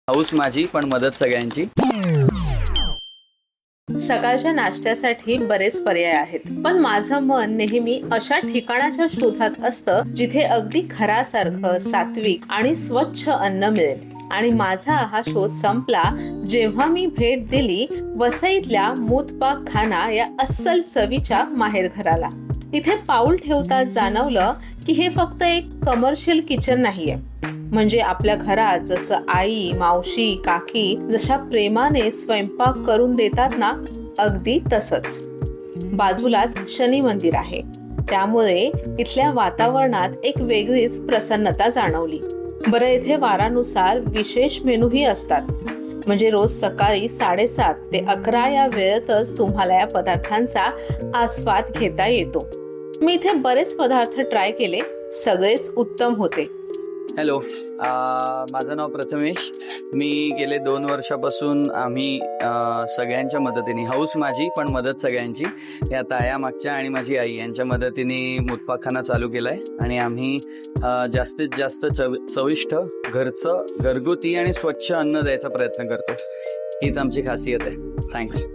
House माझी पण मदत सगळ्यांची. सकाळच्या नाश्त्यासाठी बरेच पर्याय आहेत, पण माझं मन नेहमी अशा ठिकाणाच्या शोधात असतं जिथे अगदी घरासारखं सात्विक आणि स्वच्छ अन्न मिळेल. आणि माझा हा शोध संपला जेव्हा मी भेट दिली वसईतल्या मूतपाक खाना या अस्सल चवीच्या माहेरघराला. इथे पाऊल ठेवताच जाणवलं की हे फक्त एक कमर्शियल किचन नाहीये. म्हणजे आपल्या घरात जसं आई, मावशी, काकी जशा प्रेमाने स्वयंपाक करून देतात ना, अगदी तसंच. बाजूलाच शनी मंदिर आहे, त्यामुळे इथल्या वातावरणात एक वेगळीच प्रसन्नता जाणवली. बरं, इथे वारानुसार विशेष मेनूही असतात. म्हणजे रोज सकाळी 7:30 ते 11 या वेळेतच तुम्हाला या पदार्थांचा आस्वाद घेता येतो. मी इथे बरेच पदार्थ ट्राय केले, सगळेच उत्तम होते. हॅलो, माझं नाव प्रथमेश. मी गेले 2 वर्षापासून आम्ही सगळ्यांच्या मदतीने, हाऊस माझी पण मदत सगळ्यांची, या ताया मागच्या आणि माझी आई यांच्या मदतीने मूतपाकखाना चालू केला आहे. आणि आम्ही जास्तीत जास्त चविष्ट घरचं घरगुती आणि स्वच्छ अन्न द्यायचा प्रयत्न करतो. हीच आमची खासियत आहे. थँक्स.